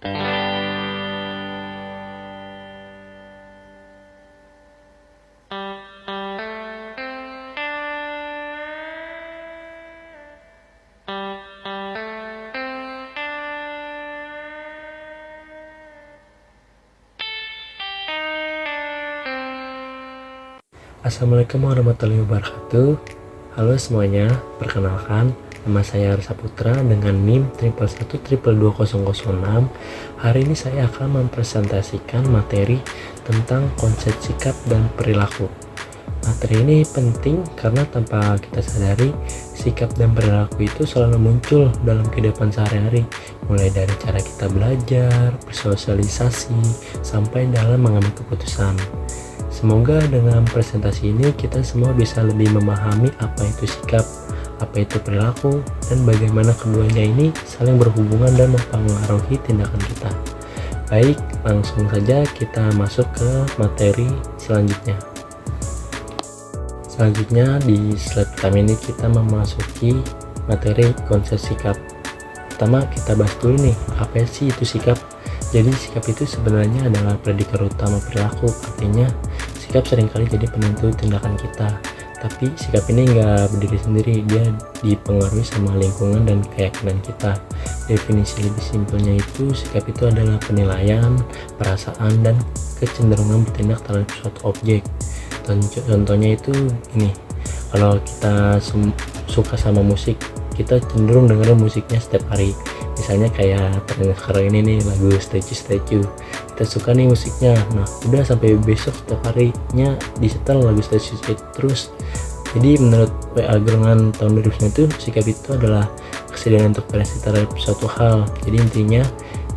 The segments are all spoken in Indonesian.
Assalamualaikum warahmatullahi wabarakatuh. Halo semuanya, perkenalkan nama saya Arsa Putra dengan NIM 111122006. Hari ini saya akan mempresentasikan materi tentang konsep sikap dan perilaku. Materi ini penting karena tanpa kita sadari, sikap dan perilaku itu selalu muncul dalam kehidupan sehari-hari, mulai dari cara kita belajar, bersosialisasi, sampai dalam mengambil keputusan. Semoga dengan presentasi ini kita semua bisa lebih memahami apa itu sikap, apa itu perilaku, dan bagaimana keduanya ini saling berhubungan dan mempengaruhi tindakan kita. Baik, langsung saja kita masuk ke materi selanjutnya. Selanjutnya di slide pertama ini kita memasuki materi konsep sikap. Pertama kita bahas dulu nih, apa sih itu sikap? Jadi sikap itu sebenarnya adalah predikat utama perilaku, artinya sikap seringkali jadi penentu tindakan kita. Tapi sikap ini nggak berdiri sendiri, dia dipengaruhi sama lingkungan dan keyakinan kita. Definisi lebih simpelnya itu, sikap itu adalah penilaian, perasaan, dan kecenderungan bertindak terhadap suatu objek. Contohnya itu ini, kalau kita suka sama musik, kita cenderung dengerin musiknya setiap hari. Misalnya kayak sekarang ini nih lagu Statue, kita suka nih musiknya, nah udah sampai besok setiap harinya disetel lagu Statue terus. Jadi menurut W.A. Groengan tahun 2009 itu, sikap itu adalah kesediaan untuk bereaksi terhadap suatu hal. Jadi intinya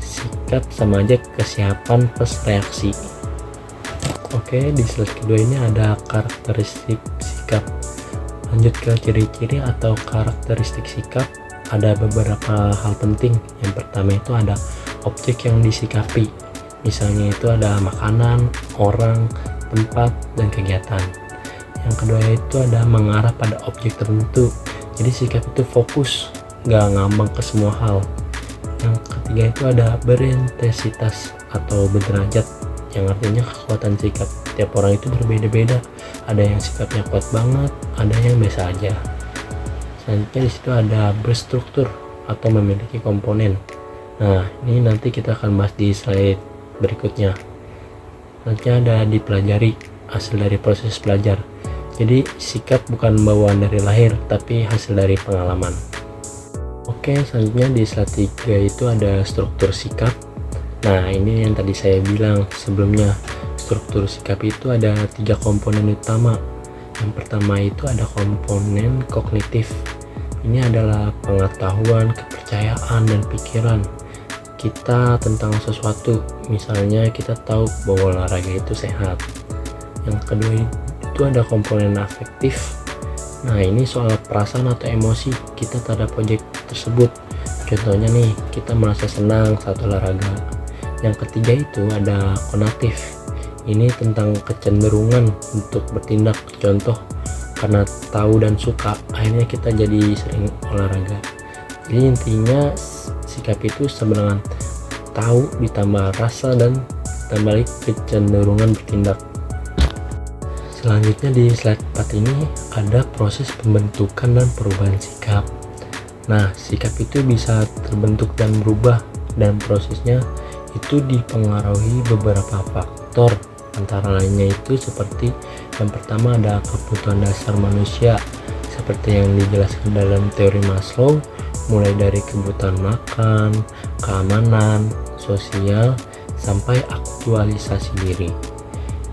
sikap sama aja kesiapan plus reaksi. Oke, di slide kedua ini ada karakteristik sikap. Lanjut ke ciri-ciri atau karakteristik sikap. Ada beberapa hal penting. Yang pertama itu ada objek yang disikapi. Misalnya itu ada makanan, orang, tempat, dan kegiatan. Yang kedua itu ada mengarah pada objek tertentu. Jadi sikap itu fokus, nggak ngambang ke semua hal. Yang ketiga itu ada berintensitas atau berderajat, yang artinya kekuatan sikap tiap orang itu berbeda-beda. Ada yang sikapnya kuat banget, ada yang biasa aja. Selanjutnya di situ ada berstruktur atau memiliki komponen. Nah, ini nanti kita akan bahas di slide berikutnya. Selanjutnya ada dipelajari, hasil dari proses belajar. Jadi sikap bukan bawaan dari lahir, tapi hasil dari pengalaman. Oke, selanjutnya di slide 3 itu ada struktur sikap. Nah, ini yang tadi saya bilang sebelumnya. Struktur sikap itu ada 3 komponen utama. Yang pertama itu ada komponen kognitif. Ini adalah pengetahuan, kepercayaan, dan pikiran kita tentang sesuatu. Misalnya kita tahu bahwa olahraga itu sehat. Yang kedua itu ada komponen afektif. Nah, ini soal perasaan atau emosi kita terhadap objek tersebut. Contohnya nih, kita merasa senang saat olahraga. Yang ketiga itu ada konatif. Ini tentang kecenderungan untuk bertindak. Contoh, karena tahu dan suka, akhirnya kita jadi sering olahraga. Jadi intinya sikap itu sebenarnya tahu ditambah rasa dan ditambah kecenderungan bertindak. Selanjutnya di slide 4 ini ada proses pembentukan dan perubahan sikap. Nah, sikap itu bisa terbentuk dan berubah, dan prosesnya itu dipengaruhi beberapa faktor. Antara lainnya itu seperti yang pertama ada kebutuhan dasar manusia, seperti yang dijelaskan dalam teori Maslow, mulai dari kebutuhan makan, keamanan, sosial, sampai aktualisasi diri.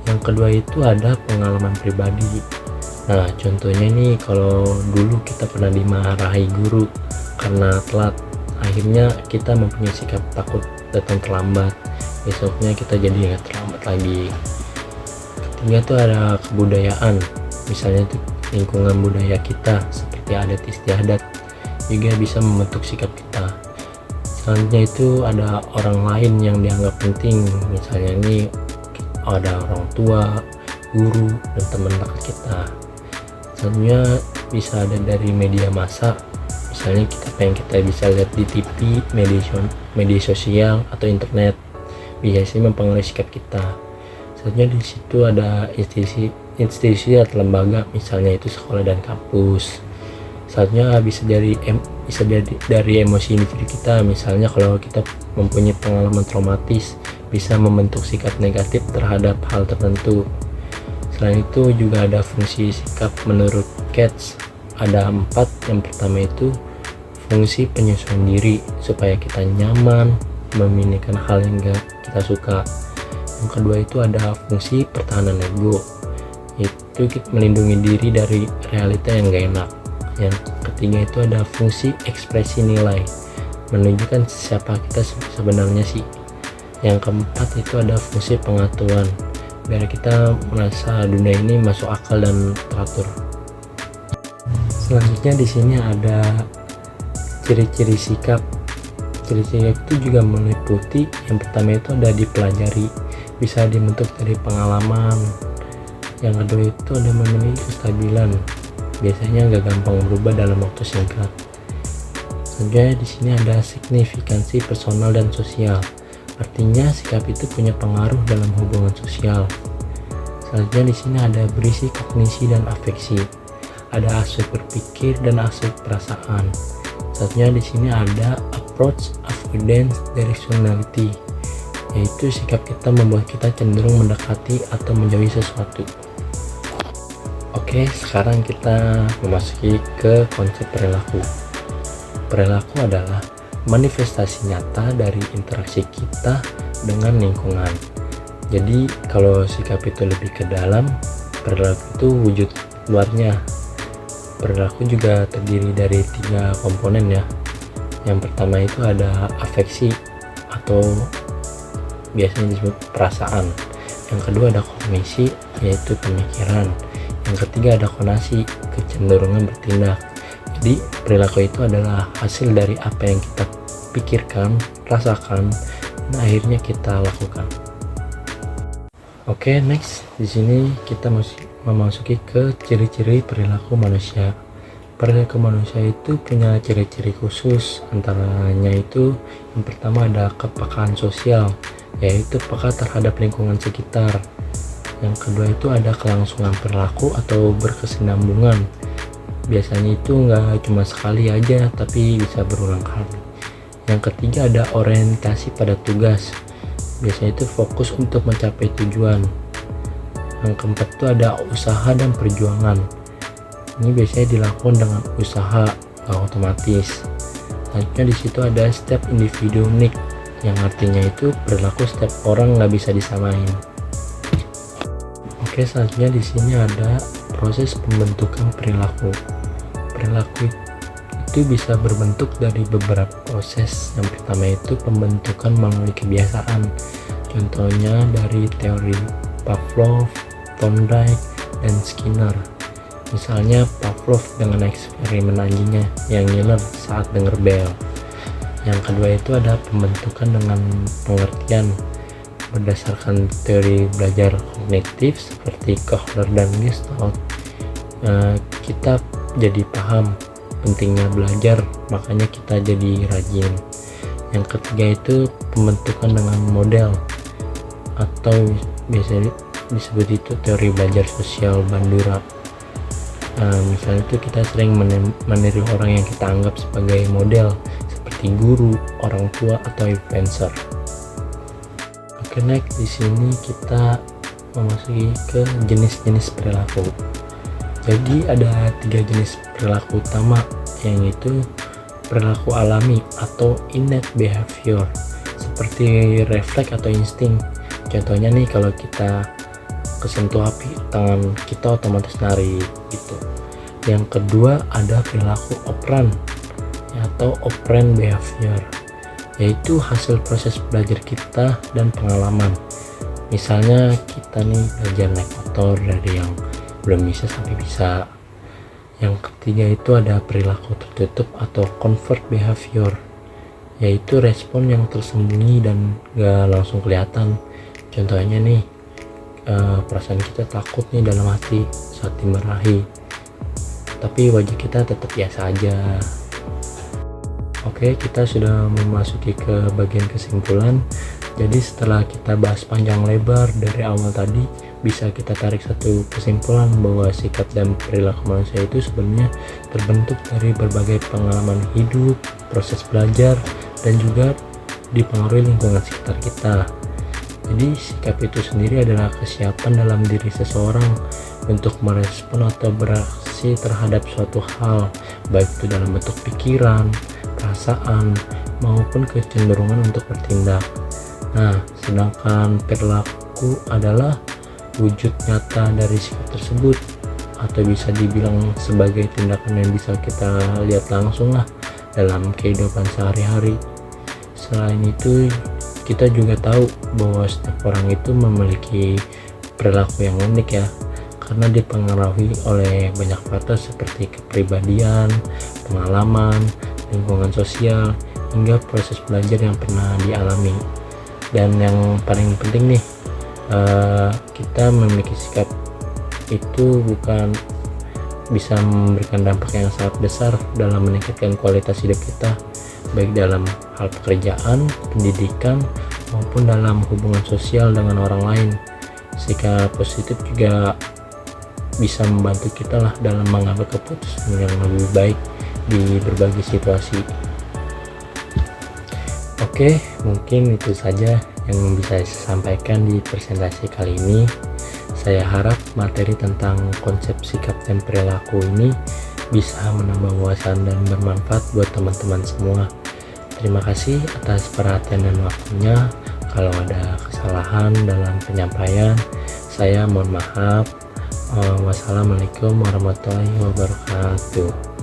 Yang kedua itu ada pengalaman pribadi. Nah, contohnya nih, kalau dulu kita pernah dimarahi guru karena telat, akhirnya kita mempunyai sikap takut datang terlambat. Besoknya kita jadi nggak terlambat lagi. Ketiga itu ada kebudayaan, misalnya itu lingkungan budaya kita seperti adat istiadat juga bisa membentuk sikap kita. Selanjutnya itu ada orang lain yang dianggap penting, misalnya ini ada orang tua, guru, dan teman dekat kita. Selanjutnya bisa ada dari media massa, misalnya kita bisa lihat di TV, media sosial atau internet, biasanya mempengaruhi sikap kita. Selanjutnya di situ ada institusi atau lembaga, misalnya itu sekolah dan kampus. Selanjutnya bisa jadi dari emosi individu kita, misalnya kalau kita mempunyai pengalaman traumatis bisa membentuk sikap negatif terhadap hal tertentu. Selain itu juga ada fungsi sikap menurut Katz, ada 4. Yang pertama itu fungsi penyesuaian diri supaya kita nyaman memiliki hal yang gak kita suka. Yang kedua itu ada fungsi pertahanan ego, itu kita melindungi diri dari realita yang gak enak. Yang ketiga itu ada fungsi ekspresi nilai, menunjukkan siapa kita sebenarnya sih. Yang keempat itu ada fungsi pengaturan, biar kita merasa dunia ini masuk akal dan teratur. Selanjutnya di sini ada ciri-ciri sikap. Ciri-ciri itu juga meliputi, yang pertama itu ada dipelajari, bisa dibentuk dari pengalaman. Yang kedua itu ada memiliki kestabilan, biasanya gak gampang berubah dalam waktu singkat. Selanjutnya di sini ada signifikansi personal dan sosial, artinya sikap itu punya pengaruh dalam hubungan sosial. Selanjutnya di sini ada berisi kognisi dan afeksi, ada aspek berpikir dan aspek perasaan. Selanjutnya di sini ada approach, avoidance, directionality, yaitu sikap kita membuat kita cenderung mendekati atau menjauhi sesuatu. Oke, sekarang kita memasuki ke konsep perilaku. Perilaku adalah manifestasi nyata dari interaksi kita dengan lingkungan. Jadi kalau sikap itu lebih ke dalam, perilaku itu wujud luarnya. Perilaku juga terdiri dari 3 komponen ya. Yang pertama itu ada afeksi atau biasanya disebut perasaan. Yang kedua ada kognisi, yaitu pemikiran. Yang ketiga ada konasi, kecenderungan bertindak. Jadi perilaku itu adalah hasil dari apa yang kita pikirkan, rasakan, dan akhirnya kita lakukan. Oke, next di sini kita memasuki ke ciri-ciri perilaku manusia. Perilaku manusia itu punya ciri-ciri khusus, antaranya itu yang pertama ada kepekaan sosial, yaitu peka terhadap lingkungan sekitar. Yang kedua itu ada kelangsungan perilaku atau berkesinambungan, biasanya itu nggak cuma sekali aja tapi bisa berulang kali. Yang ketiga ada orientasi pada tugas, biasanya itu fokus untuk mencapai tujuan. Yang keempat itu ada usaha dan perjuangan, ini biasanya dilakukan dengan usaha, nggak otomatis. Selanjutnya di situ ada setiap individu unik, yang artinya itu perilaku setiap orang nggak bisa disamain. Oke, selanjutnya di sini ada proses pembentukan perilaku. Perilaku itu bisa berbentuk dari beberapa proses. Yang pertama itu pembentukan melalui kebiasaan, contohnya dari teori Pavlov, Thorndike, dan Skinner. Misalnya Pavlov dengan eksperimen anjingnya yang ngiler saat dengar bel. Yang kedua itu ada pembentukan dengan pengertian berdasarkan teori belajar kognitif seperti Kohler dan Gestalt. Kita jadi paham pentingnya belajar, makanya kita jadi rajin. Yang ketiga itu pembentukan dengan model atau biasanya disebut itu teori belajar sosial Bandura. Misalnya itu kita sering meniru orang yang kita anggap sebagai model seperti guru, orang tua, atau influencer. Oke, next di sini kita memasuki ke jenis-jenis perilaku. Jadi ada 3 jenis perilaku utama, yaitu perilaku alami atau innate behavior, seperti refleks atau insting. Contohnya nih, kalau kita kesentuh api, tangan kita otomatis nari gitu. Yang kedua ada perilaku operant atau operant behavior, yaitu hasil proses belajar kita dan pengalaman. Misalnya kita nih belajar naik motor dari yang belum bisa sampai bisa. Yang ketiga itu ada perilaku tertutup atau covert behavior, yaitu respon yang tersembunyi dan gak langsung kelihatan. Contohnya nih, perasaan kita takut nih dalam hati saat dimarahi, tapi wajah kita tetap biasa aja. Oke, kita sudah memasuki ke bagian kesimpulan. Jadi setelah kita bahas panjang lebar dari awal tadi, bisa kita tarik satu kesimpulan bahwa sikap dan perilaku manusia itu sebenarnya terbentuk dari berbagai pengalaman hidup, proses belajar, dan juga dipengaruhi lingkungan sekitar kita. Jadi sikap itu sendiri adalah kesiapan dalam diri seseorang untuk merespon atau bereaksi terhadap suatu hal, baik itu dalam bentuk pikiran, perasaan, maupun kecenderungan untuk bertindak. Nah, sedangkan perilaku adalah wujud nyata dari sikap tersebut, atau bisa dibilang sebagai tindakan yang bisa kita lihat langsung lah dalam kehidupan sehari-hari. Selain itu, kita juga tahu bahwa setiap orang itu memiliki perilaku yang unik ya, karena dipengaruhi oleh banyak faktor seperti kepribadian, pengalaman, lingkungan sosial, hingga proses belajar yang pernah dialami. Dan yang paling penting nih, kita memiliki sikap itu bukan bisa memberikan dampak yang sangat besar dalam meningkatkan kualitas hidup kita, baik dalam hal pekerjaan, pendidikan, maupun dalam hubungan sosial dengan orang lain. Sikap positif juga bisa membantu kita lah dalam mengambil keputusan yang lebih baik di berbagai situasi. Oke, mungkin itu saja yang bisa saya sampaikan di presentasi kali ini. Saya harap materi tentang konsep sikap dan perilaku ini bisa menambah wawasan dan bermanfaat buat teman-teman semua. Terima kasih atas perhatian dan waktunya. Kalau ada kesalahan dalam penyampaian, saya mohon maaf. Wassalamualaikum warahmatullahi wabarakatuh.